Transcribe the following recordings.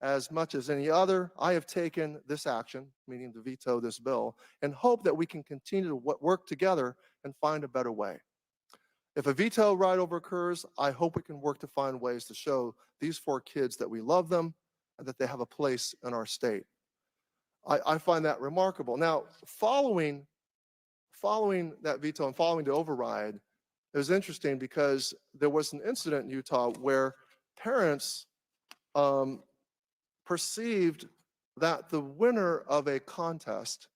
as much as any other, I have taken this action, meaning to veto this bill, and hope that we can continue to work together and find a better way. If a veto write-over occurs, I hope we can work to find ways to show these 4 kids that we love them and that they have a place in our state. I find that remarkable. Now, following that veto and following the override, it was interesting because there was an incident in Utah where parents perceived that the winner of a contest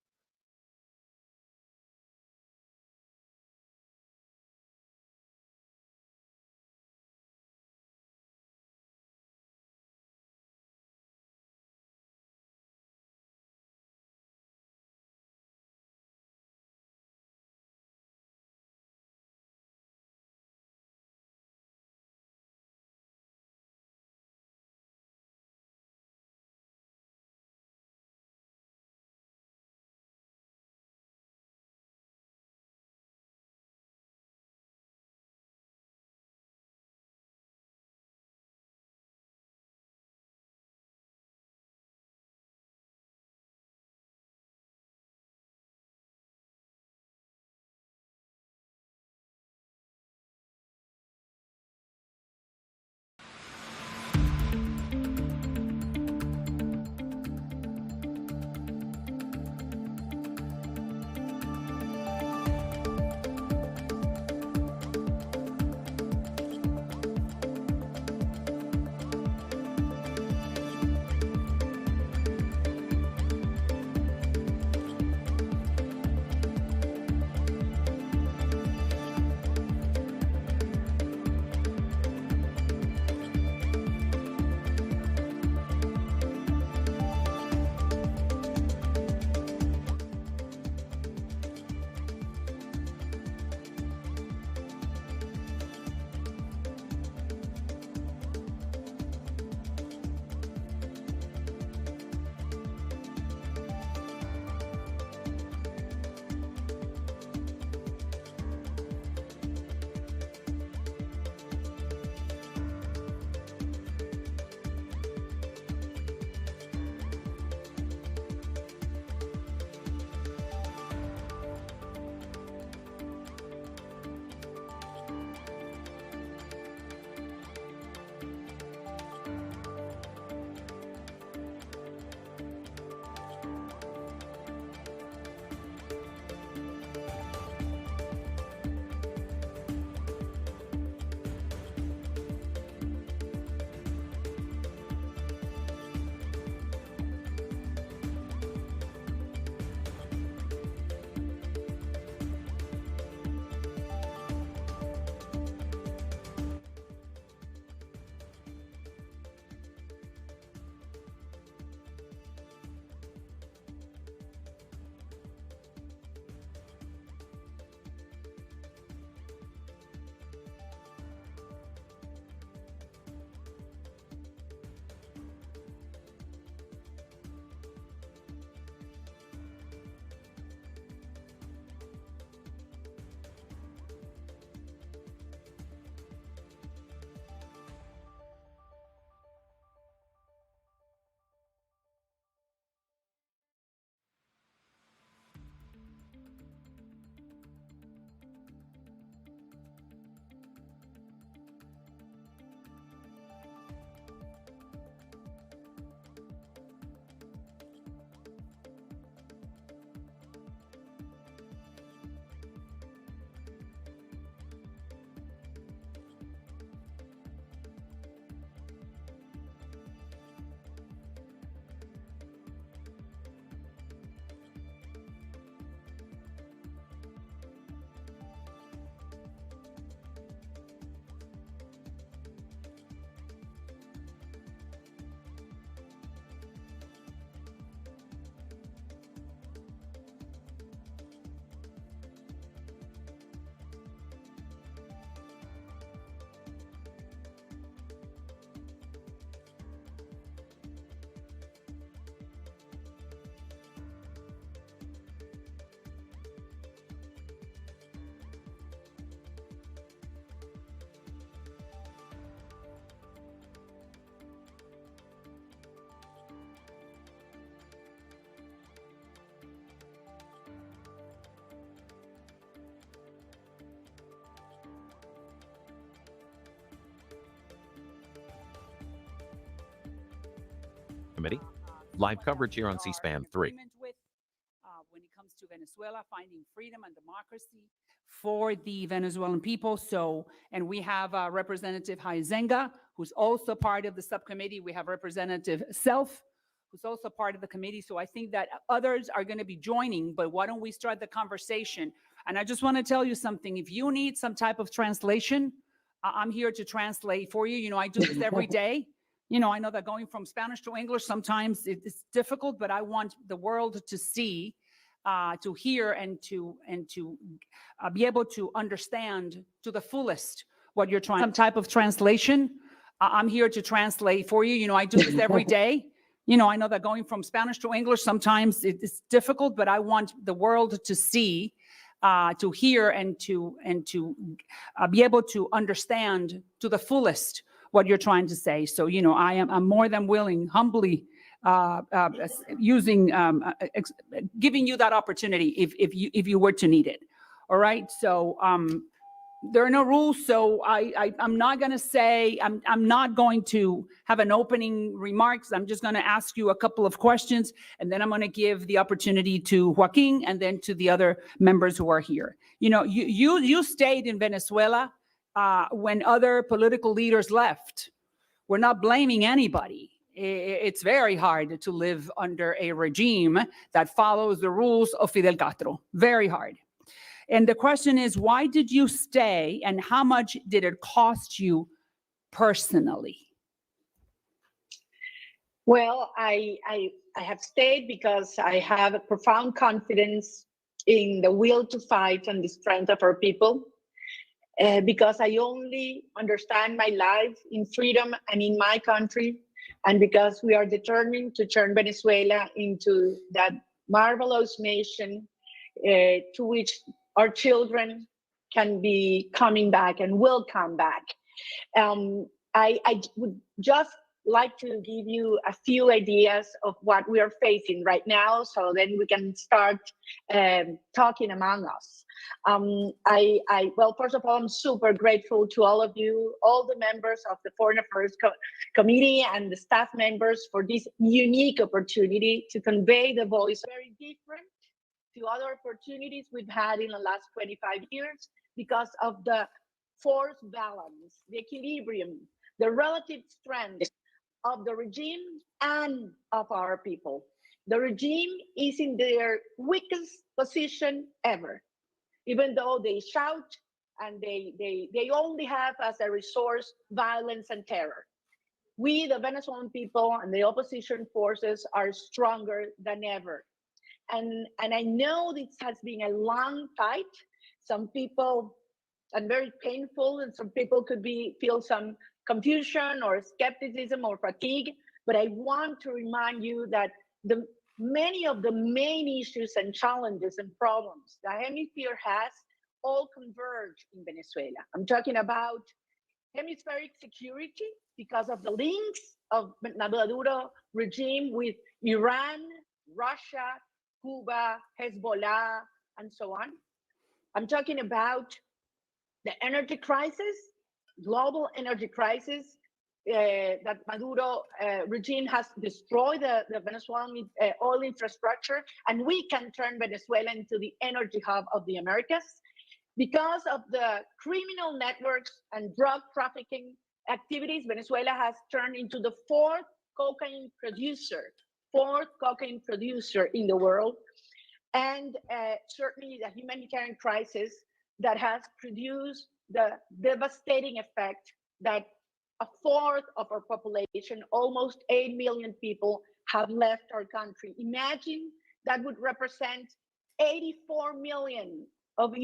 subcommittee. Live coverage here on C-SPAN 3. When it comes to Venezuela, finding freedom and democracy for the Venezuelan people. So, and we have Representative Haizenga, who's also part of the subcommittee. We have Representative Self, who's also part of the committee. So I think that others are going to be joining, but why don't we start the conversation? And I just want to tell you something. If you need some type of translation, I'm here to translate for you. You know, I do this every day. You know, I know that going from Spanish to English, sometimes it's difficult, but I want the world to see, to hear, and to be able to understand to the fullest what you're trying. Some type of translation. I'm here to translate for you. You know, I do this every day. You know, I know that going from Spanish to English, sometimes it's difficult, but I want the world to see, to hear, and to be able to understand to the fullest what you're trying to say. So, you know, I'm more than willing, humbly, giving you that opportunity if you were to need it. All right. So there are no rules. So I'm not going to say, I'm not going to have an opening remarks. I'm just going to ask you a couple of questions, and then I'm going to give the opportunity to Joaquin and then to the other members who are here. You know, you stayed in Venezuela when other political leaders left. We're not blaming anybody. It's very hard to live under a regime that follows the rules of Fidel Castro. Very hard. And the question is, why did you stay, and how much did it cost you personally? Well, I have stayed because I have a profound confidence in the will to fight and the strength of our people. Because I only understand my life in freedom and in my country, and because we are determined to turn Venezuela into that marvelous nation to which our children can be coming back and will come back. I would just like to give you a few ideas of what we are facing right now, so then we can start talking among us. Well, first of all, I'm super grateful to all of you, all the members of the Foreign Affairs Committee and the staff members for this unique opportunity to convey the voice. Very different to other opportunities we've had in the last 25 years because of the force balance, the equilibrium, the relative strength of the regime and of our people. The regime is in their weakest position ever, even though they shout and they only have as a resource violence and terror. We, the Venezuelan people and the opposition forces, are stronger than ever. And I know this has been a long fight. Some people, and very painful, and some people could feel some confusion or skepticism or fatigue. But I want to remind you that many of the main issues and challenges and problems the hemisphere has all converge in Venezuela. I'm talking about hemispheric security because of the links of Maduro regime with Iran, Russia, Cuba, Hezbollah, and so on. I'm talking about the energy crisis, global energy crisis, that Maduro regime has destroyed the Venezuelan oil infrastructure, and we can turn Venezuela into the energy hub of the Americas. Because of the criminal networks and drug trafficking activities, Venezuela has turned into the fourth cocaine producer in the world, and certainly the humanitarian crisis that has produced the devastating effect that a fourth of our population, almost 8 million people, have left our country. Imagine that would represent 84 million of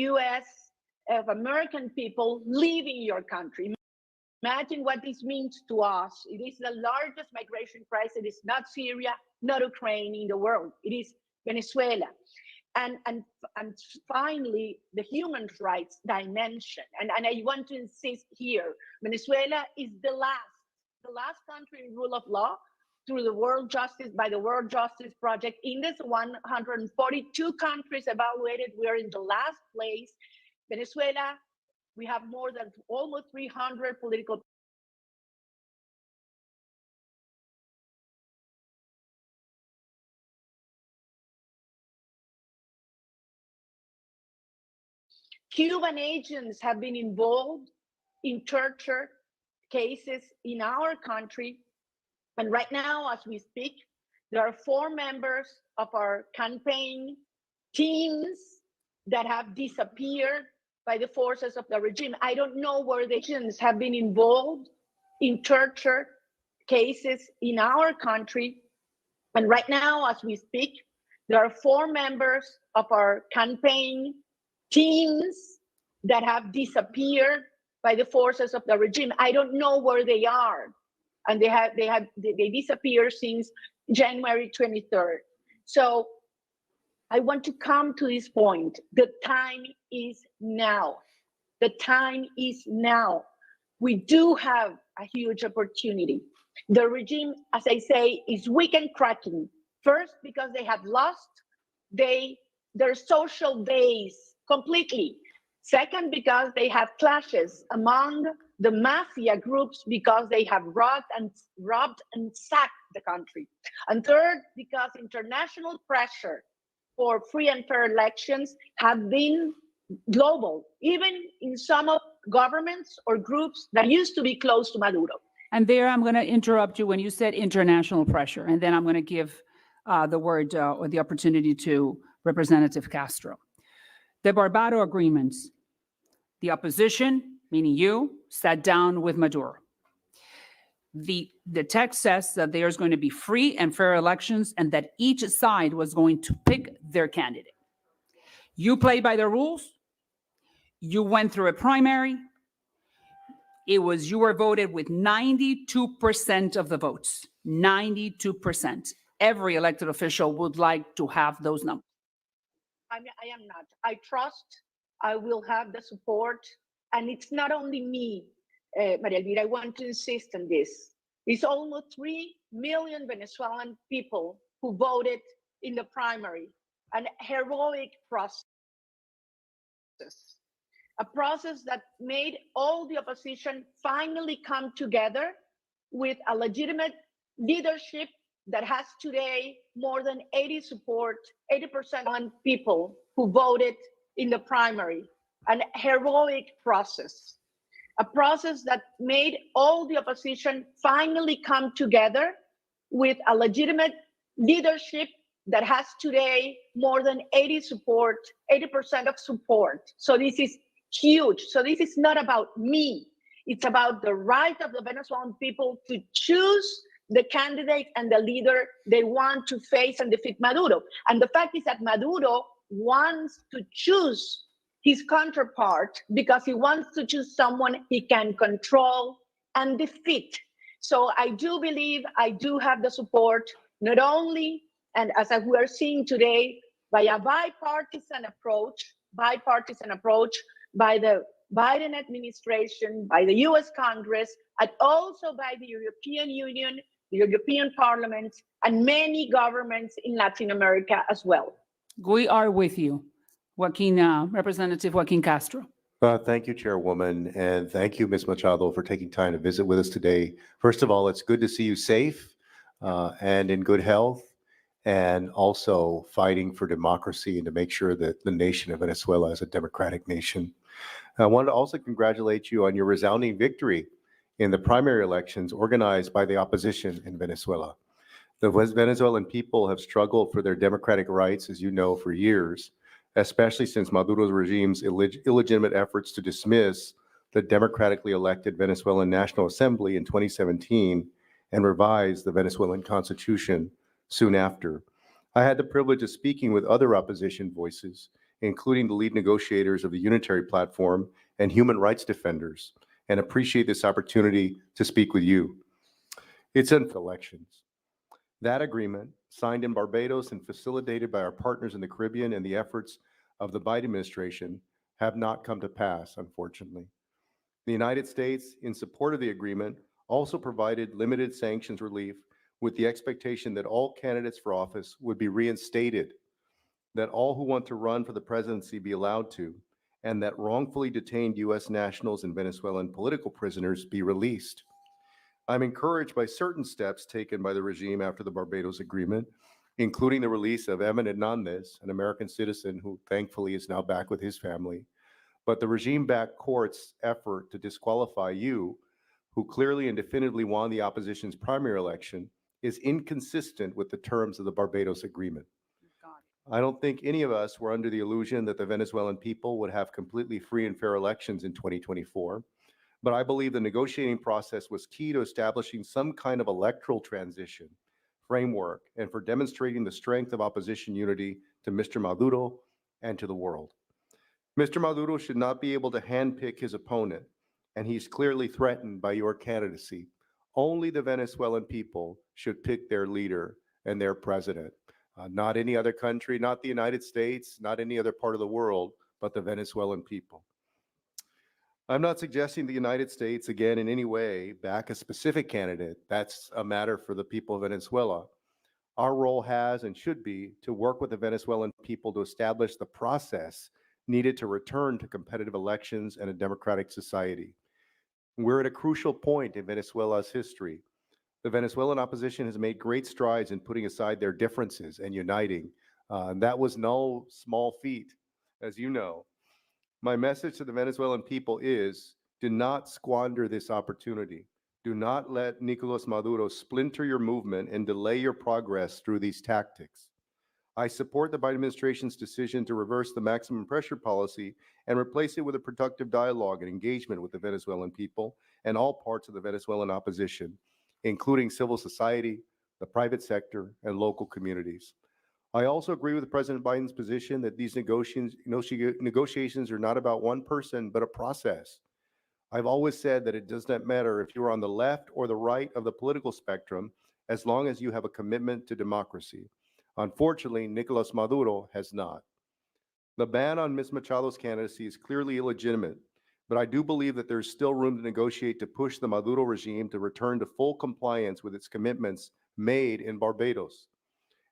American people leaving your country. Imagine what this means to us. It is the largest migration crisis. It is not Syria, not Ukraine in the world. It is Venezuela. And finally, the human rights dimension. And I want to insist here, Venezuela is the last country in rule of law through the World Justice, by the World Justice Project. In this 142 countries evaluated, we are in the last place. Venezuela, we have more than almost 300 political Cuban agents have been involved in torture cases in our country. And right now, as we speak, there are 4 members of our campaign teams that have disappeared by the forces of the regime. I don't know where the agents have been involved in torture cases in our country. And right now, as we speak, there are 4 members of our campaign teams that have disappeared by the forces of the regime. I don't know where they are. And they disappeared since January 23rd. So I want to come to this point. The time is now. The time is now. We do have a huge opportunity. The regime, as I say, is weak and cracking. First, because they have lost their social base completely. Second, because they have clashes among the mafia groups because they have robbed and sacked the country. And third, because international pressure for free and fair elections have been global, even in some of governments or groups that used to be close to Maduro. And there, I'm going to interrupt you when you said international pressure, and then I'm going to give the word or the opportunity to Representative Castro. The Barbados agreements, the opposition, meaning you, sat down with Maduro. The text says that there's going to be free and fair elections and that each side was going to pick their candidate. You played by the rules. You went through a primary. You were voted with 92% of the votes, 92%. Every elected official would like to have those numbers. I am not. I trust I will have the support. And it's not only me, Maria Elvira, I want to insist on this. It's almost 3 million Venezuelan people who voted in the primary, an heroic process. A process that made all the opposition finally come together with a legitimate leadership that has today more than 80% on people who voted in the primary, an heroic process. A process that made all the opposition finally come together with a legitimate leadership that has today more than 80% of support. So this is huge. So this is not about me. It's about the right of the Venezuelan people to choose the candidate and the leader they want to face and defeat Maduro. And the fact is that Maduro wants to choose his counterpart because he wants to choose someone he can control and defeat. So I do believe I do have the support, not only, and as we are seeing today, by a bipartisan approach by the Biden administration, by the US Congress, and also by the European Union, the European Parliament, and many governments in Latin America as well. We are with you, Representative Joaquin Castro. Thank you, Chairwoman, and thank you, Ms. Machado, for taking time to visit with us today. First of all, it's good to see you safe and in good health, and also fighting for democracy and to make sure that the nation of Venezuela is a democratic nation. I wanted to also congratulate you on your resounding victory in the primary elections organized by the opposition in Venezuela. The Venezuelan people have struggled for their democratic rights, as you know, for years, especially since Maduro's regime's illegitimate efforts to dismiss the democratically elected Venezuelan National Assembly in 2017 and revise the Venezuelan Constitution soon after. I had the privilege of speaking with other opposition voices, including the lead negotiators of the Unitary Platform and human rights defenders, and appreciate this opportunity to speak with you. It's in elections. That agreement, signed in Barbados and facilitated by our partners in the Caribbean and the efforts of the Biden administration, have not come to pass, unfortunately. The United States, in support of the agreement, also provided limited sanctions relief with the expectation that all candidates for office would be reinstated, that all who want to run for the presidency be allowed to, and that wrongfully detained U.S. nationals and Venezuelan political prisoners be released. I'm encouraged by certain steps taken by the regime after the Barbados agreement, including the release of Evan Hernandez, an American citizen who thankfully is now back with his family, But the regime-backed court's effort to disqualify you, who clearly and definitively won the opposition's primary election, is inconsistent with the terms of the Barbados Agreement. Got it. I don't think any of us were under the illusion that the Venezuelan people would have completely free and fair elections in 2024. But I believe the negotiating process was key to establishing some kind of electoral transition framework and for demonstrating the strength of opposition unity to Mr. Maduro and to the world. Mr. Maduro should not be able to handpick his opponent, and he's clearly threatened by your candidacy. Only the Venezuelan people should pick their leader and their president. Not any other country, not the United States, not any other part of the world, but the Venezuelan people. I'm not suggesting the United States, again, in any way, back a specific candidate. That's a matter for the people of Venezuela. Our role has and should be to work with the Venezuelan people to establish the process needed to return to competitive elections and a democratic society. We're at a crucial point in Venezuela's history. The Venezuelan opposition has made great strides in putting aside their differences and uniting. And that was no small feat, as you know. My message to the Venezuelan people is, do not squander this opportunity. Do not let Nicolas Maduro splinter your movement and delay your progress through these tactics. I support the Biden administration's decision to reverse the maximum pressure policy and replace it with a productive dialogue and engagement with the Venezuelan people and all parts of the Venezuelan opposition, including civil society, the private sector, and local communities. I also agree with President Biden's position that these negotiations are not about one person, but a process. I've always said that it does not matter if you're on the left or the right of the political spectrum, as long as you have a commitment to democracy. Unfortunately, Nicolas Maduro has not. The ban on Ms. Machado's candidacy is clearly illegitimate, but I do believe that there's still room to negotiate to push the Maduro regime to return to full compliance with its commitments made in Barbados.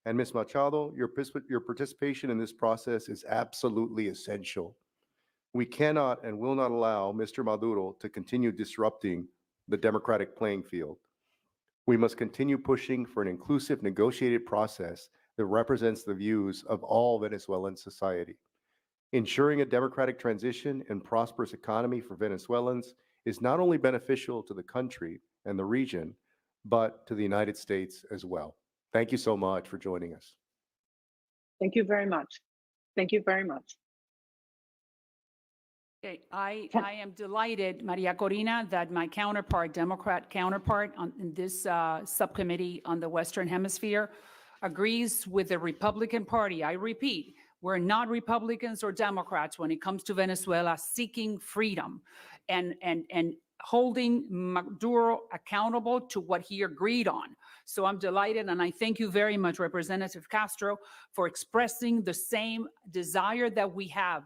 And Ms. Machado, your participation in this process is absolutely essential. We cannot and will not allow Mr. Maduro to continue disrupting the democratic playing field. We must continue pushing for an inclusive negotiated process that represents the views of all Venezuelan society. Ensuring a democratic transition and prosperous economy for Venezuelans is not only beneficial to the country and the region, but to the United States as well. Thank you so much for joining us. Thank you very much. Thank you very much. Okay, I am delighted, Maria Corina, that my counterpart, Democrat counterpart in this subcommittee on the Western Hemisphere agrees with the Republican Party. I repeat, we're not Republicans or Democrats when it comes to Venezuela seeking freedom and holding Maduro accountable to what he agreed on. So I'm delighted, and I thank you very much, Representative Castro, for expressing the same desire that we have.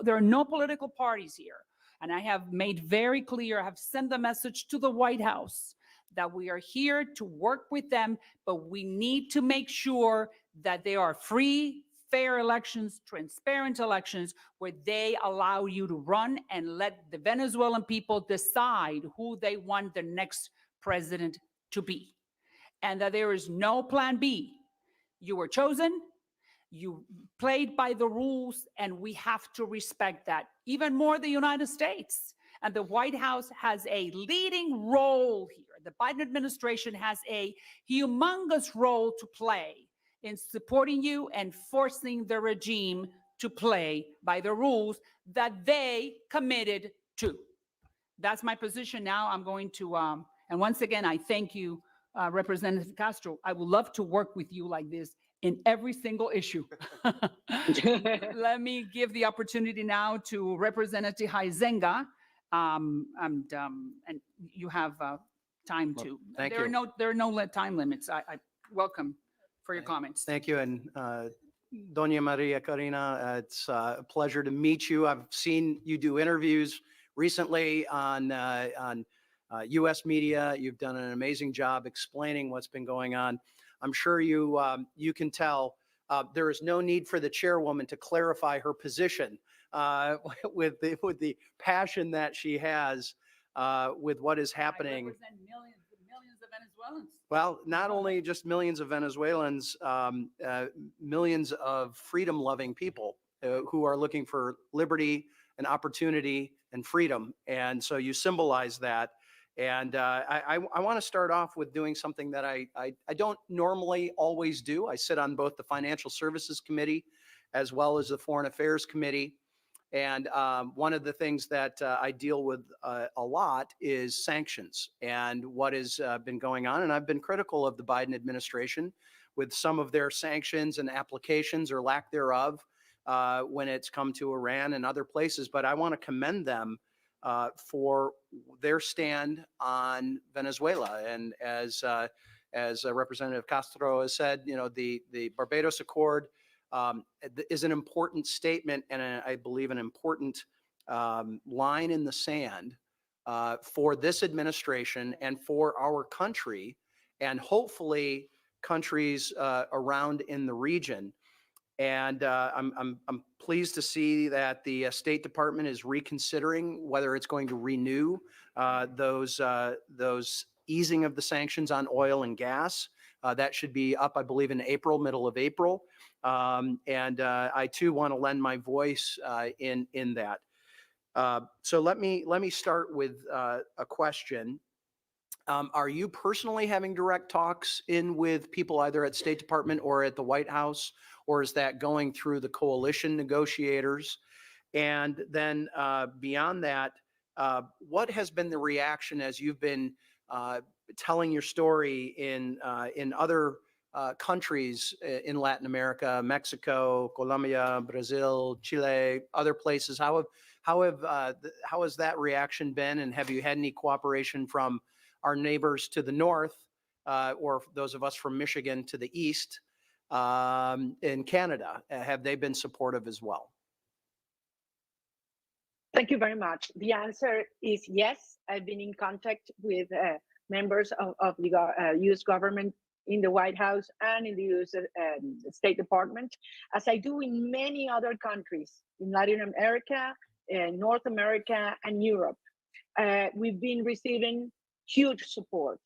There are no political parties here, and I have made very clear, I have sent the message to the White House that we are here to work with them, but we need to make sure that they are free, fair elections, transparent elections, where they allow you to run and let the Venezuelan people decide who they want the next president to be. And that there is no plan B. You were chosen, you played by the rules, and we have to respect that. Even more the United States. And the White House has a leading role here. The Biden administration has a humongous role to play in supporting you and forcing the regime to play by the rules that they committed to. That's my position now. I'm going to, and once again, I thank you, Representative Castro. I would love to work with you like this in every single issue. Let me give the opportunity now to Representative Huizenga, and you have time to. Thank there you. There are no time limits. I welcome for your comments. Thank you. And Doña Maria Corina, it's a pleasure to meet you. I've seen you do interviews recently on U.S. media. You've done an amazing job explaining what's been going on. I'm sure you can tell there is no need for the chairwoman to clarify her position with the passion that she has with what is happening. I represent millions of Venezuelans. Well, not only just millions of Venezuelans, millions of freedom-loving people who are looking for liberty and opportunity and freedom. And so you symbolize that. And I want to start off with doing something that I don't normally always do. I sit on both the Financial Services Committee as well as the Foreign Affairs Committee. And one of the things that I deal with a lot is sanctions and what has been going on. And I've been critical of the Biden administration with some of their sanctions and applications or lack thereof when it's come to Iran and other places. But I want to commend them for their stand on Venezuela. And as Representative Castro has said, you know, the Barbados Accord is an important statement and I believe an important line in the sand for this administration and for our country, and hopefully countries around in the region. And I'm pleased to see that the State Department is reconsidering whether it's going to renew those easing of the sanctions on oil and gas. That should be up, I believe, in April, middle of April. And I too want to lend my voice in that. So let me start with a question. Are you personally having direct talks in with people either at State Department or at the White House, or is that going through the coalition negotiators? And then beyond that, what has been the reaction as you've been telling your story in other countries in Latin America, Mexico, Colombia, Brazil, Chile, other places? How has that reaction been? And have you had any cooperation from our neighbors to the north, or those of us from Michigan to the east, in Canada? Have they been supportive as well? Thank you very much. The answer is yes. I've been in contact with members of the U.S. government in the White House and in the U.S. State Department, as I do in many other countries in Latin America, North America, and Europe. We've been receiving huge support.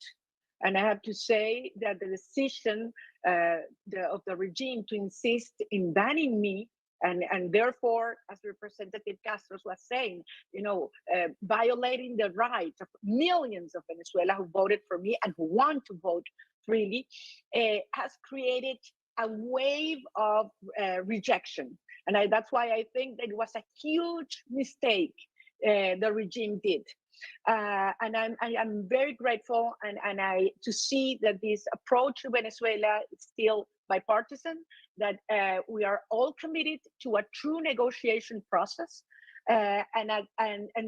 And I have to say that the decision of the regime to insist in banning me, and therefore, as Representative Castro was saying, you know, violating the right of millions of Venezuela who voted for me and who want to vote freely, has created a wave of rejection. And that's why I think that it was a huge mistake the regime did. And I'm very grateful and to see that this approach to Venezuela is still bipartisan, that we are all committed to a true negotiation process and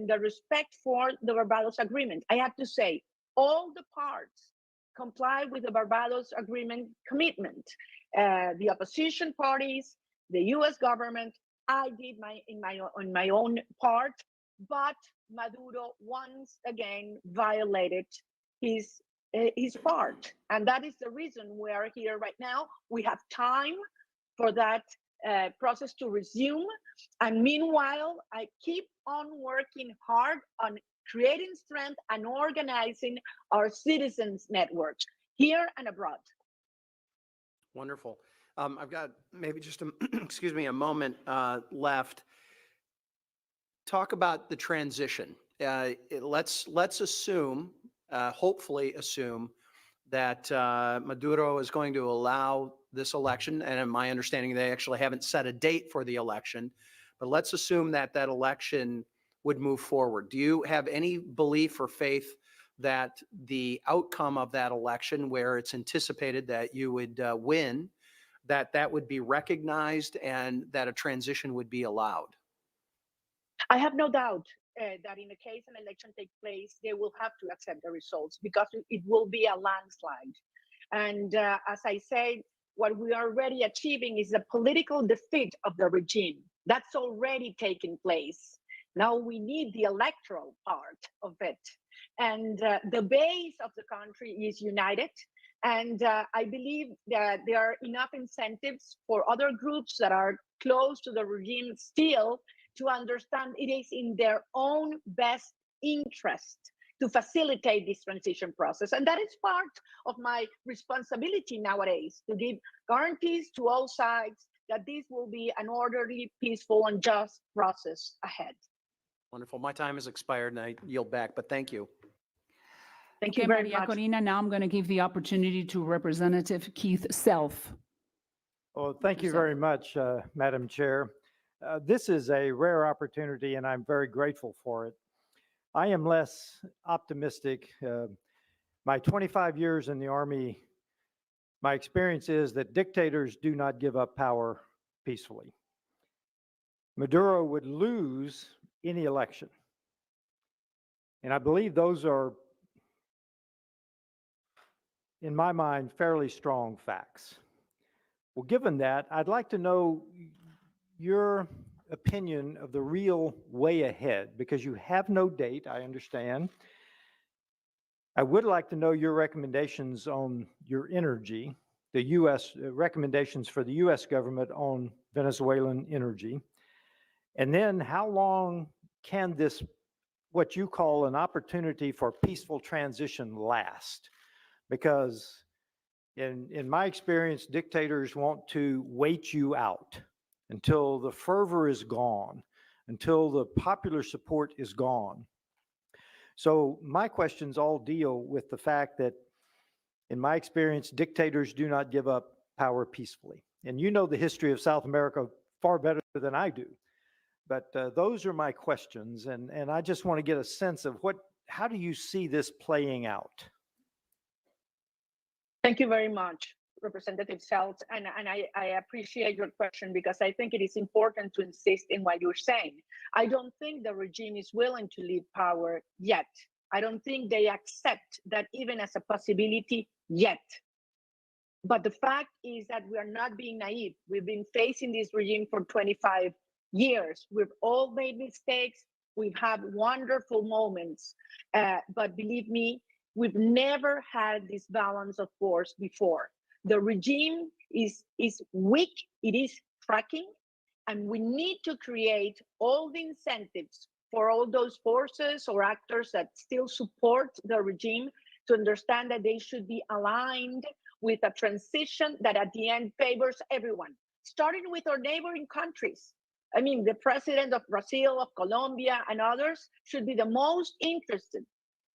the respect for the Barbados Agreement. I have to say, all the parts comply with the Barbados Agreement commitment. The opposition parties, the U.S. government, I did on my own part, but Maduro once again violated his part. And that is the reason we are here right now. We have time for that process to resume. And meanwhile, I keep on working hard on creating strength and organizing our citizens' networks here and abroad. Wonderful. I've got maybe just excuse me, a moment left. Talk about the transition. Let's assume, hopefully assume, that Maduro is going to allow this election, and in my understanding, they actually haven't set a date for the election, but let's assume that that election would move forward. Do you have any belief or faith that the outcome of that election, where it's anticipated that you would win, that would be recognized and that a transition would be allowed? I have no doubt that in the case an election takes place, they will have to accept the results because it will be a landslide. And as I said, what we are already achieving is the political defeat of the regime. That's already taken place. Now we need the electoral part of it. And the base of the country is united. And I believe that there are enough incentives for other groups that are close to the regime still to understand it is in their own best interest to facilitate this transition process. And that is part of my responsibility nowadays, to give guarantees to all sides that this will be an orderly, peaceful, and just process ahead. Wonderful. My time has expired and I yield back, but thank you. Thank Okay, you very Maria much. Corina, now I'm going to give the opportunity to Representative Keith Self. Well, thank you yourself. very much, Madam Chair. This is a rare opportunity, and I'm very grateful for it. I am less optimistic. My 25 years in the Army, my experience is that dictators do not give up power peacefully. Maduro would lose any election. And I believe those are, in my mind, fairly strong facts. Well, given that, I'd like to know your opinion of the real way ahead, because you have no date, I understand. I would like to know your recommendations on your energy, the U.S. recommendations for the U.S. government on Venezuelan energy. And then how long can this, what you call an opportunity for peaceful transition, last? Because in my experience, dictators want to wait you out until the fervor is gone, until the popular support is gone. So my questions all deal with the fact that, in my experience, dictators do not give up power peacefully. And you know the history of South America far better than I do. But those are my questions, and I just want to get a sense of how do you see this playing out? Thank you very much, Representative Seltz. And I appreciate your question because I think it is important to insist in what you're saying. I don't think the regime is willing to leave power yet. I don't think they accept that even as a possibility yet. But the fact is that we are not being naive. We've been facing this regime for 25 years. We've all made mistakes. We've had wonderful moments. But believe me, we've never had this balance of force before. The regime is weak, it is cracking, and we need to create all the incentives for all those forces or actors that still support the regime to understand that they should be aligned with a transition that at the end favors everyone, starting with our neighboring countries. I mean, the president of Brazil, of Colombia, and others should be the most interested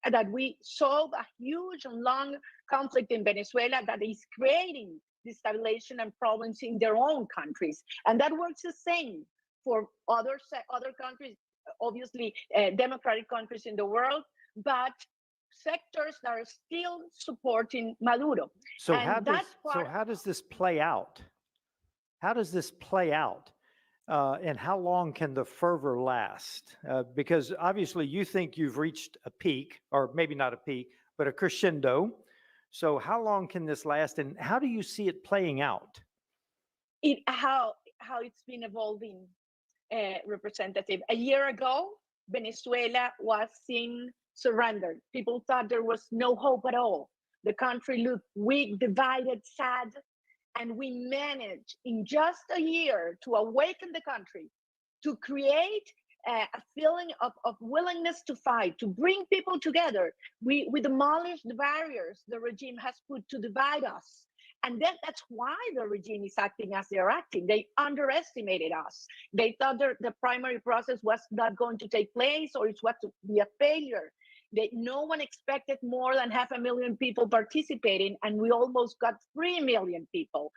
that we solve a huge and long conflict in Venezuela that is creating destabilization and problems in their own countries. And that works the same for other countries, obviously democratic countries in the world, but sectors that are still supporting Maduro. So And how does this play out? How does this play out? And how long can the fervor last? Because obviously you think you've reached a peak, or maybe not a peak, but a crescendo. So how long can this last, and how do you see it playing out? How it's been evolving, Representative. A year ago, Venezuela was seen surrendered. People thought there was no hope at all. The country looked weak, divided, sad. And we managed in just a year to awaken the country, to create a feeling of willingness to fight, to bring people together. We demolished the barriers the regime has put to divide us. And then that's why the regime is acting as they're acting. They underestimated us. They thought the primary process was not going to take place, or it was to be a failure. No one expected more than 500,000 people participating, and we almost got 3 million people.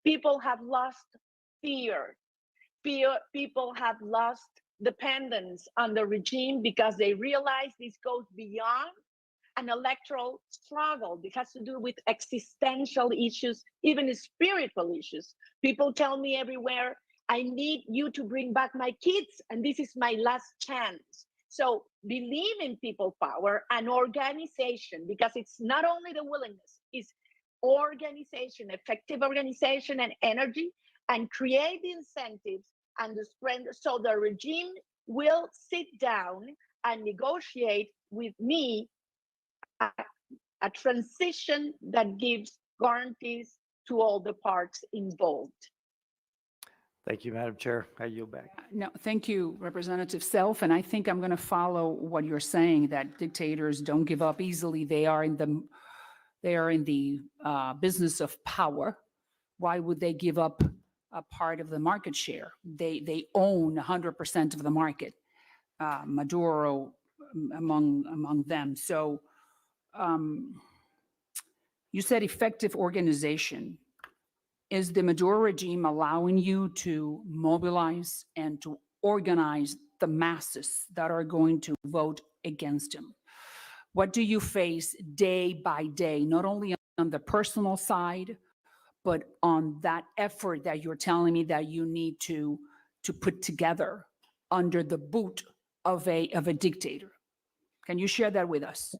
People have lost fear. People have lost dependence on the regime because they realize this goes beyond an electoral struggle. It has to do with existential issues, even spiritual issues. People tell me everywhere, I need you to bring back my kids, and this is my last chance. So believe in people power and organization, because it's not only the willingness, it's organization, effective organization and energy, and create the incentives and the strength so the regime will sit down and negotiate with me a transition that gives guarantees to all the parts involved. Thank you, Madam Chair. I yield back. No, thank you, Representative Self. And I think I'm going to follow what you're saying, that dictators don't give up easily. They are in the business of power. Why would they give up a part of the market share? They own 100% of the market. Maduro among them. So you said effective organization. Is the Maduro regime allowing you to mobilize and to organize the masses that are going to vote against him? What do you face day by day, not only on the personal side, but on that effort that you're telling me that you need to put together under the boot of a dictator? Can you share that with us?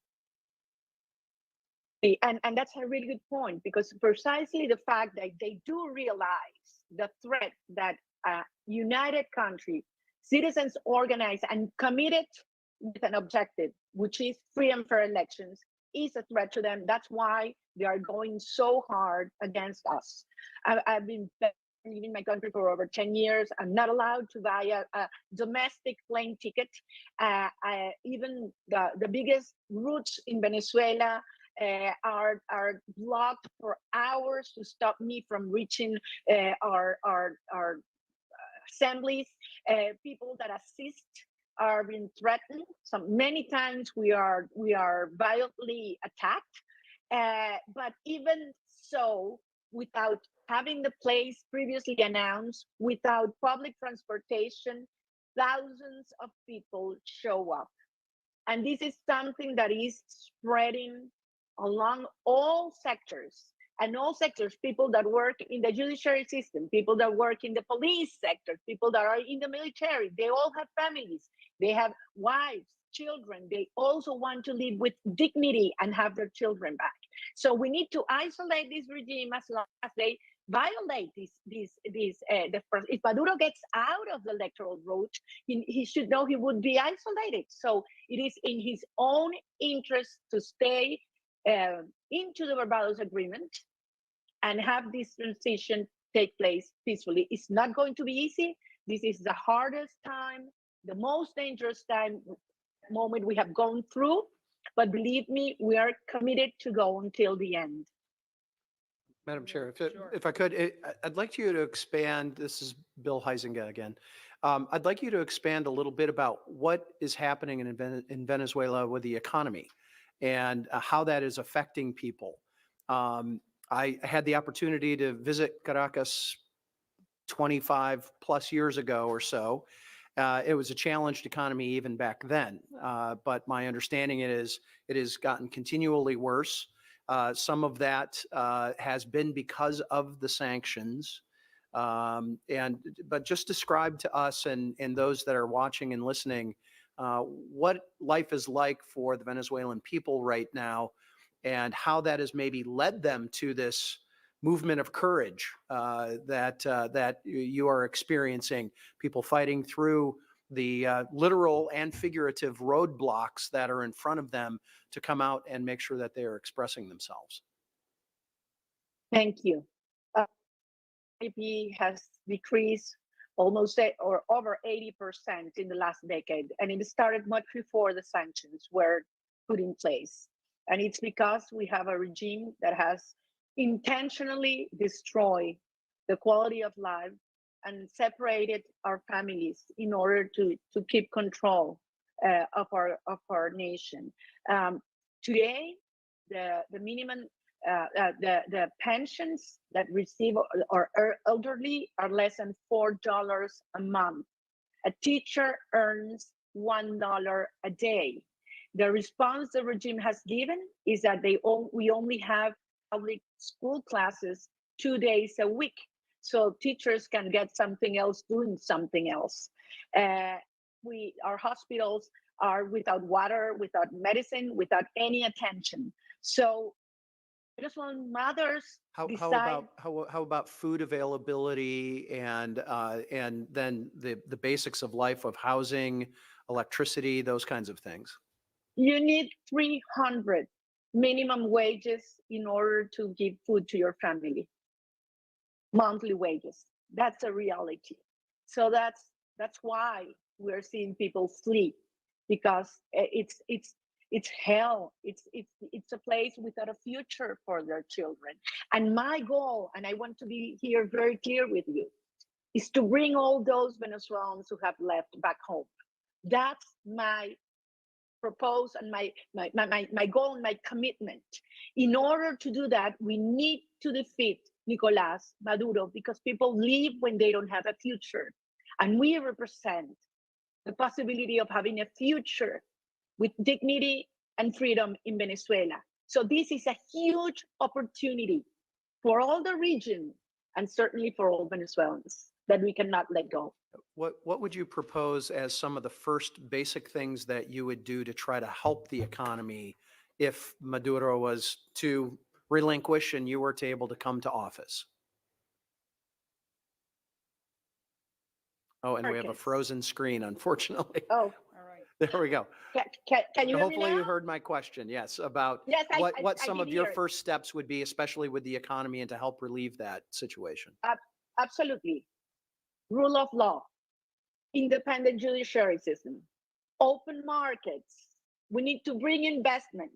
And that's a really good point, because precisely the fact that they do realize the threat that a united country, citizens organized and committed with an objective, which is free and fair elections, is a threat to them. That's why they are going so hard against us. I've been leaving my country for over 10 years. I'm not allowed to buy a domestic plane ticket. Even the biggest routes in Venezuela are blocked for hours to stop me from reaching our assemblies. People that assist are being threatened. So many times we are violently attacked. But even so, without having the place previously announced, without public transportation, thousands of people show up. And this is something that is spreading along all sectors. And all sectors, people that work in the judiciary system, people that work in the police sector, people that are in the military, they all have families, they have wives, children. They also want to live with dignity and have their children back. So we need to isolate this regime as long as they violate if Maduro gets out of the electoral route, he should know he would be isolated. So it is in his own interest to stay into the Barbados Agreement and have this transition take place peacefully. It's not going to be easy. This is the hardest time, the most dangerous moment we have gone through. But believe me, we are committed to go until the end. Madam Chair, if I could, I'd like you to expand. This is Bill Huizenga again. I'd like you to expand a little bit about what is happening in Venezuela with the economy and how that is affecting people. I had the opportunity to visit Caracas 25 plus years ago or so. It was a challenged economy even back then, but my understanding is it has gotten continually worse. Some of that has been because of the sanctions. But just describe to us and those that are watching and listening what life is like for the Venezuelan people right now, and how that has maybe led them to this movement of courage that you are experiencing, people fighting through the literal and figurative roadblocks that are in front of them to come out and make sure that they are expressing themselves. Thank you. GDP has decreased almost or over 80% in the last decade, and it started much before the sanctions were put in place. And it's because we have a regime that has intentionally destroyed the quality of life and separated our families in order to keep control of our nation. Today, the minimum the pensions that receive our elderly are less than $4 a month. A teacher earns $1 a day. The response the regime has given is that we only have public school classes 2 days a week, so teachers can get something else doing something else. Our hospitals are without water, without medicine, without any attention. So Venezuelan mothers decide. How about food availability and then the basics of life of housing, electricity, those kinds of things? You need 300 minimum wages in order to give food to your family. Monthly wages. That's a reality. So that's why we're seeing people flee, because it's hell. It's a place without a future for their children. And my goal, and I want to be here very clear with you, is to bring all those Venezuelans who have left back home. That's my propose and my goal and my commitment. In order to do that, we need to defeat Nicolás Maduro because people leave when they don't have a future. And we represent the possibility of having a future with dignity and freedom in Venezuela. So this is a huge opportunity for all the region and certainly for all Venezuelans that we cannot let go. What would you propose as some of the first basic things that you would do to try to help the economy if Maduro was to relinquish and you were to able to come to office? Oh, and we have a Markets. frozen screen, unfortunately. Oh, All right. There we go. can you hear me Hopefully you now? heard my question, yes, about Yes, what I some did of your hear it. first steps would be, especially with the economy and to help relieve that situation. Absolutely. Rule of law, independent judiciary system, open markets. We need to bring investment.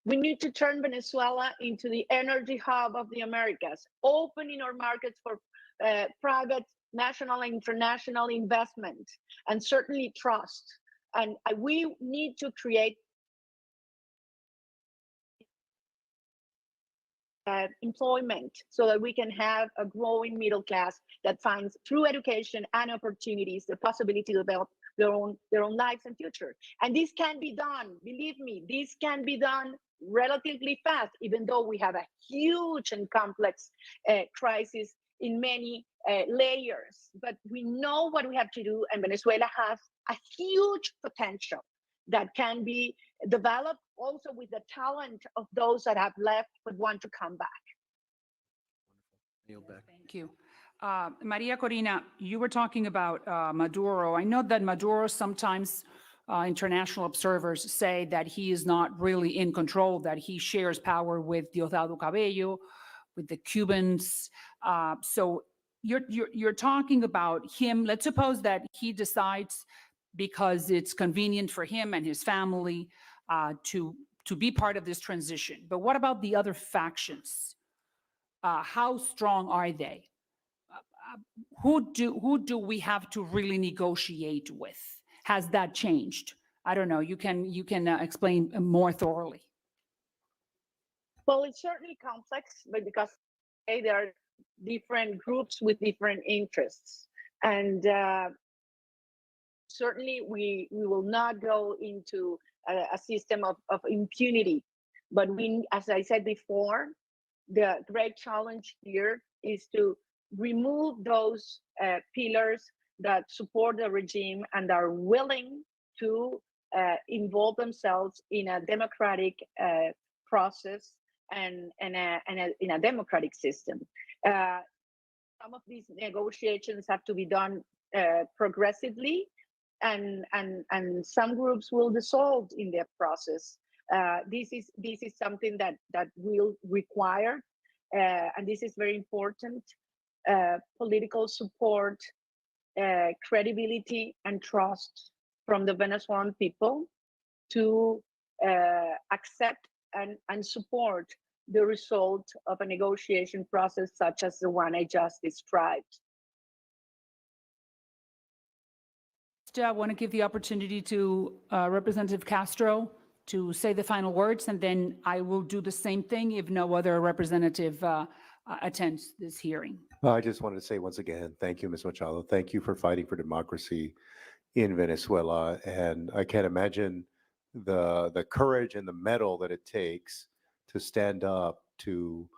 We need to turn Venezuela into the energy hub of the Americas, opening our markets for private, national, and international investment, and certainly trust. And we need to create employment so that we can have a growing middle class that finds through education and opportunities the possibility to develop their own lives and future. And this can be done, believe me, this can be done relatively fast, even though we have a huge and complex crisis in many layers. But we know what we have to do, and Venezuela has a huge potential that can be developed also with the talent of those that have left but want to come back. Yield back. Thank you. Maria Corina, you were talking about Maduro. I know that Maduro sometimes international observers say that he is not really in control, that he shares power with Diosdado Cabello, with the Cubans. So you're talking about him. Let's suppose that he decides, because it's convenient for him and his family, to be part of this transition. But what about the other factions? How strong are they? Who do we have to really negotiate with? Has that changed? I don't know. You can explain more thoroughly. Well, it's certainly complex, but because there are different groups with different interests. And certainly we will not go into a system of impunity. But we, as I said before, the great challenge here is to remove those pillars that support the regime and are willing to involve themselves in a democratic process and in a democratic system. Some of these negotiations have to be done progressively, and some groups will dissolve in their process. This is something that will require, and this is very important, political support, credibility, and trust from the Venezuelan people to accept and support the result of a negotiation process such as the one I just described. I want to give the opportunity to Representative Castro to say the final words, and then I will do the same thing if no other representative attends this hearing. I just wanted to say once again, thank you, Ms. Machado. Thank you for fighting for democracy in Venezuela. And I can't imagine the courage and the mettle that it takes to stand up to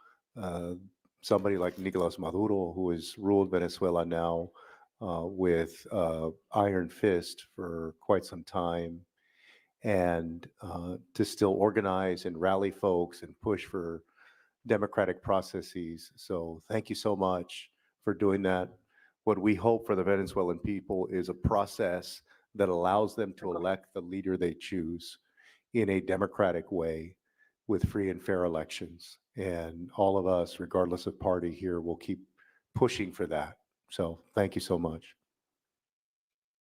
somebody like Nicolás Maduro, who has ruled Venezuela now with iron fist for quite some time, and to still organize and rally folks and push for democratic processes. So thank you so much for doing that. What we hope for the Venezuelan people is a process that allows them to elect the leader they choose in a democratic way with free and fair elections. And all of us, regardless of party here, will keep pushing for that. So thank you so much.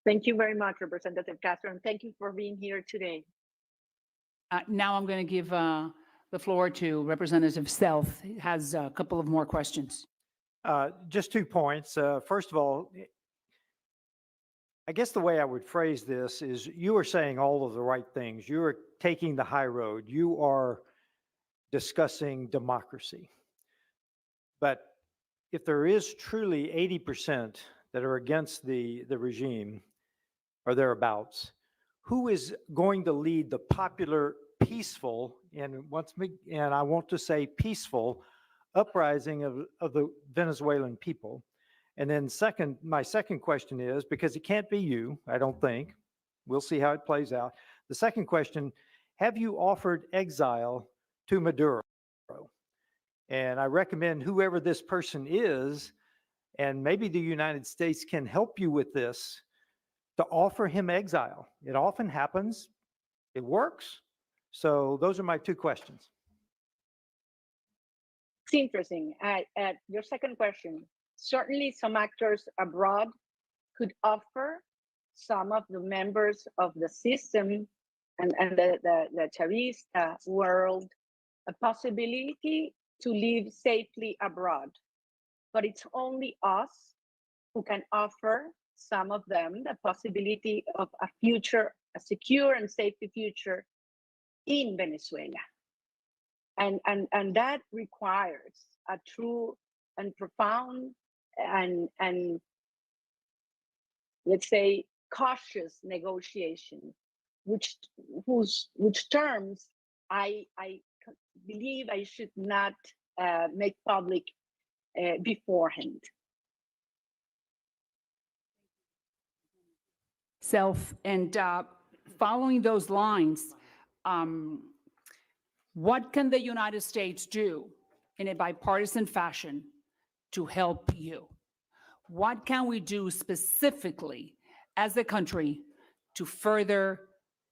Thank you very much, Representative Castro, and thank you for being here today. Now I'm going to give the floor to Representative Self. He has a couple of more questions. Just 2 points. First of all, I guess the way I would phrase this is you are saying all of the right things. You are taking the high road. You are discussing democracy. But if there is truly 80% that are against the regime or thereabouts, who is going to lead the popular, peaceful, and I want to say peaceful, uprising of the Venezuelan people? And then my second question is, because it can't be you, I don't think, we'll see how it plays out. The second question, have you offered exile to Maduro? And I recommend whoever this person is, and maybe the United States can help you with this, to offer him exile. It often happens. It works. So those are my two questions. It's interesting. Your second question, certainly some actors abroad could offer some of the members of the system and the Chavista world a possibility to live safely abroad. But it's only us who can offer some of them the possibility of a future, a secure and safe future in Venezuela. And that requires a true and profound and let's say cautious negotiation, which terms I believe I should not make public beforehand. And following those lines, what can the United States do in a bipartisan fashion to help you? What can we do specifically as a country to further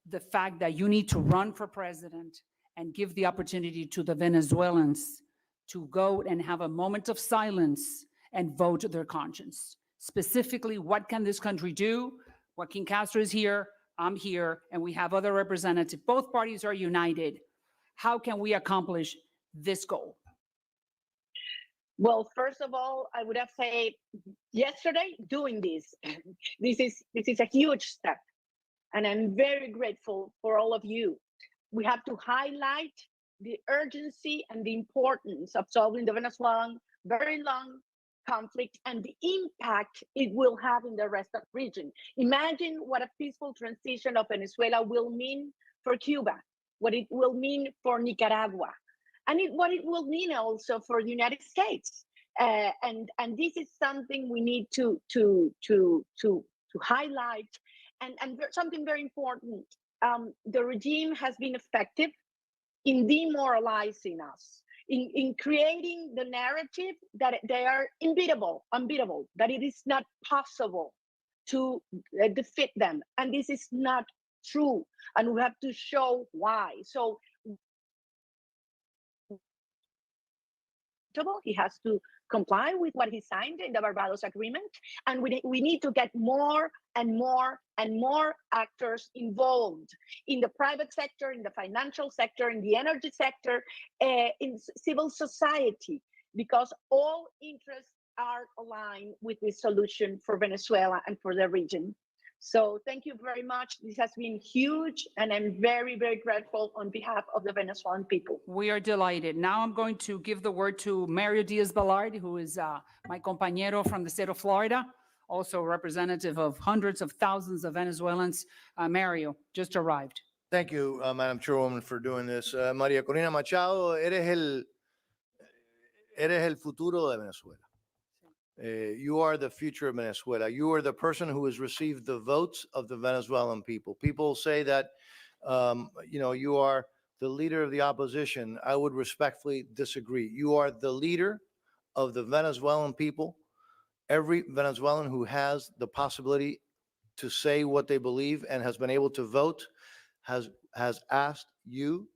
the fact that you need to run for president and give the opportunity to the Venezuelans to go and have a moment of silence and vote their conscience? Specifically, what can this country do? Joaquin Castro is here, I'm here, and we have other representatives. Both parties are united. How can we accomplish this goal? Well, first of all, I would have said yesterday doing this. This is a huge step, and I'm very grateful for all of you. We have to highlight the urgency and the importance of solving the Venezuelan very long conflict and the impact it will have in the rest of the region. Imagine what a peaceful transition of Venezuela will mean for Cuba, what it will mean for Nicaragua, and what it will mean also for the United States. And this is something we need to highlight. And something very important, the regime has been effective in demoralizing us, in creating the narrative that they are unbeatable, that it is not possible to defeat them. And this is not true. And we have to show why. So he has to comply with what he signed in the Barbados Agreement. And we need to get more and more and more actors involved in the private sector, in the financial sector, in the energy sector, in civil society, because all interests are aligned with this solution for Venezuela and for the region. So thank you very much. This has been huge, and I'm very, very grateful on behalf of the Venezuelan people. We are delighted. Now I'm going to give the word to Mario Diaz-Balart, who is my compañero from the state of Florida, also representative of hundreds of thousands of Venezuelans. Mario just arrived. Thank you, Madam Chairwoman, for doing this. María Corina Machado, eres el futuro de Venezuela. You are the future of Venezuela. You are the person who has received the votes of the Venezuelan people. People say that, you are the leader of the opposition. I would respectfully disagree. You are the leader of the Venezuelan people. Every Venezuelan who has the possibility to say what they believe and has been able to vote has asked you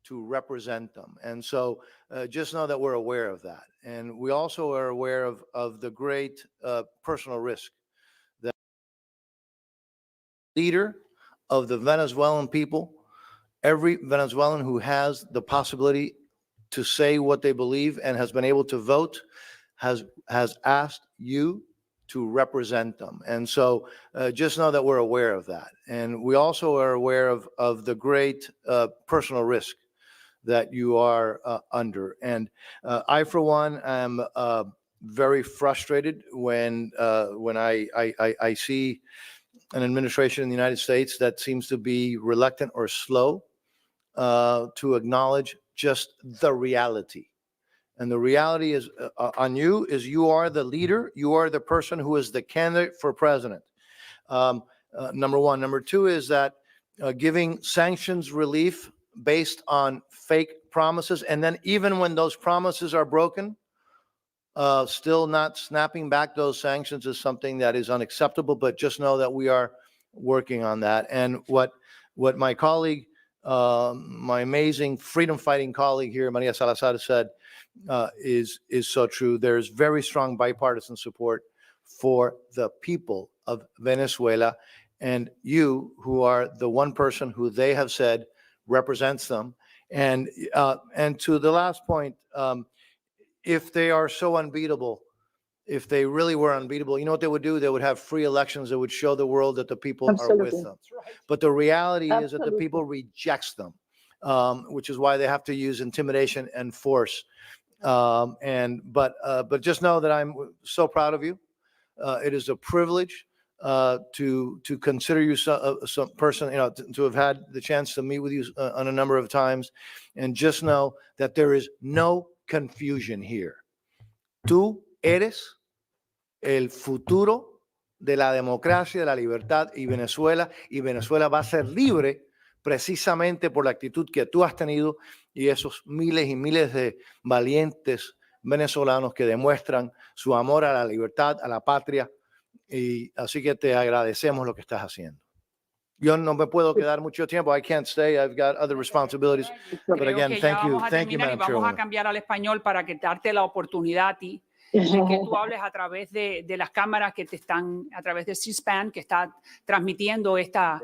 to represent them. And so just know that we're aware of that. And we also are aware of the great personal risk that leader of the Venezuelan people, every Venezuelan who has the possibility to say what they believe and has been able to vote has asked you to represent them. And so just know that we're aware of that. And we also are aware of the great personal risk that you are under. And I, for one, am very frustrated when I see an administration in the United States that seems to be reluctant or slow to acknowledge just the reality. And the reality is on you is you are the leader. You are the person who is the candidate for president. Number one. Number two is that giving sanctions relief based on fake promises. And then even when those promises are broken, still not snapping back those sanctions is something that is unacceptable. But just know that we are working on that. And what my colleague, my amazing freedom fighting colleague here, Maria Salazar, said is so true. There's very strong bipartisan support for the people of Venezuela, and you, who are the one person who they have said represents them. And to the last point, if they are so unbeatable, if they really were unbeatable, you know what they would do? They would have free elections that would show the world that the people are with Absolutely. them. But the reality is that the Absolutely. people rejects them, which is why they have to use intimidation and force. But just know that I'm so proud of you. It is a privilege to consider you some person, to have had the chance to meet with you on a number of times. And just know that there is no confusion here. Tú eres el futuro de la democracia, de la libertad y Venezuela va a ser libre precisamente por la actitud que tú has tenido y esos miles y miles de valientes venezolanos que demuestran su amor a la libertad, a la patria, y así que te agradecemos lo que estás haciendo. Yo no me puedo quedar mucho tiempo. I can't stay. I've got other responsibilities. But Creo again, que ya thank you. vamos a Thank you, terminar y Madam vamos a Chairwoman. cambiar al español para que darte la oportunidad a ti de que tú hables a través de las cámaras que te están, a través de C-SPAN, que está transmitiendo esta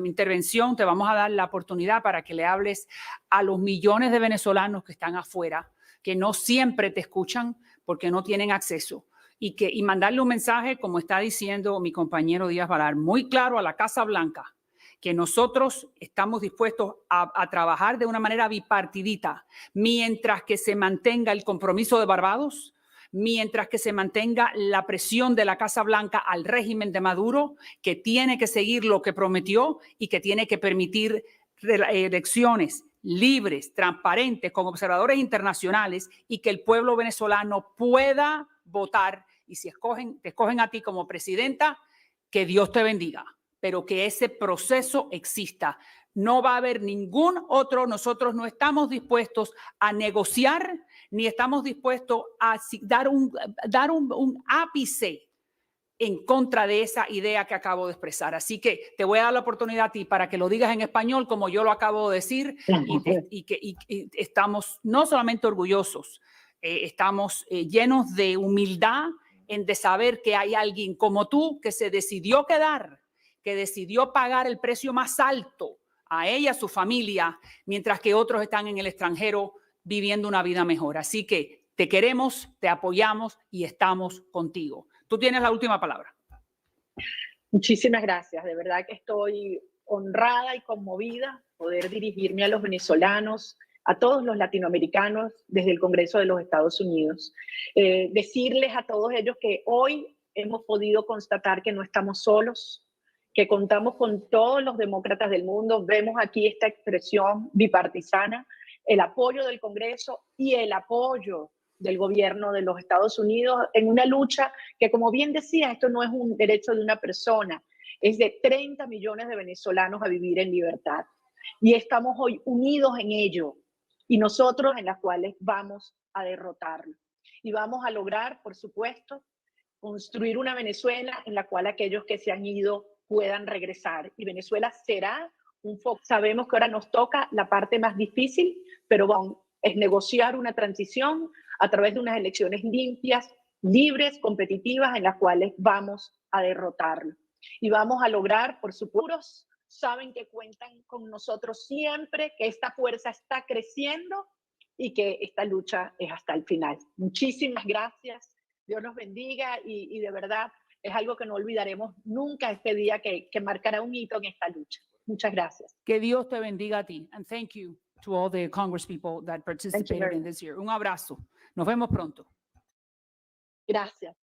intervención. Te vamos a dar la oportunidad para que le hables a los millones de venezolanos que están afuera, que no siempre te escuchan porque no tienen acceso. Y mandarle un mensaje, como está diciendo mi compañero Díaz Valar, muy claro a la Casa Blanca, que nosotros estamos dispuestos a trabajar de una manera bipartidita, mientras que se mantenga el compromiso de Barbados, mientras que se mantenga la presión de la Casa Blanca al régimen de Maduro, que tiene que seguir lo que prometió y que tiene que permitir elecciones libres, transparentes, con observadores internacionales y que el pueblo venezolano pueda votar. Y si te escogen a ti como presidenta, que Dios te bendiga, pero que ese proceso exista. No va a haber ningún otro. Nosotros no estamos dispuestos a negociar, ni estamos dispuestos a dar un ápice en contra de esa idea que acabo de expresar. Así que te voy a dar la oportunidad a ti para que lo digas en español como yo lo acabo de decir y estamos no solamente orgullosos, estamos llenos de humildad de saber que hay alguien como tú que se decidió quedar, que decidió pagar el precio más alto a ella, a su familia, mientras que otros están en el extranjero viviendo una vida mejor. Así que te queremos, te apoyamos y estamos contigo. Tú tienes la última palabra. Muchísimas gracias. De verdad que estoy honrada y conmovida poder dirigirme a los venezolanos, a todos los latinoamericanos desde el Congreso de los Estados Unidos. Decirles a todos ellos que hoy hemos podido constatar que no estamos solos, que contamos con todos los demócratas del mundo. Vemos aquí esta expresión bipartisana, el apoyo del Congreso y el apoyo del gobierno de los Estados Unidos en una lucha que, como bien decía, esto no es un derecho de una persona, es de 30 millones de venezolanos a vivir en libertad. Y estamos hoy unidos en ello, y nosotros en las cuales vamos a derrotarlo. Y vamos a lograr, por supuesto, construir una Venezuela en la cual aquellos que se han ido puedan regresar. Y Venezuela será un foco. Sabemos que ahora nos toca la parte más difícil, pero es negociar una transición a través de unas elecciones limpias, libres, competitivas, en las cuales vamos a derrotarlo. Y vamos a lograr, por supuesto, saben que cuentan con nosotros siempre, que esta fuerza está creciendo y que esta lucha es hasta el final. Muchísimas gracias. Dios los bendiga y de verdad es algo que no olvidaremos nunca este día que marcará un hito en esta lucha. Muchas gracias. Que Dios te bendiga a ti. And thank you to all the congresspeople that participated very in this year. Un abrazo. Nos vemos pronto. Gracias.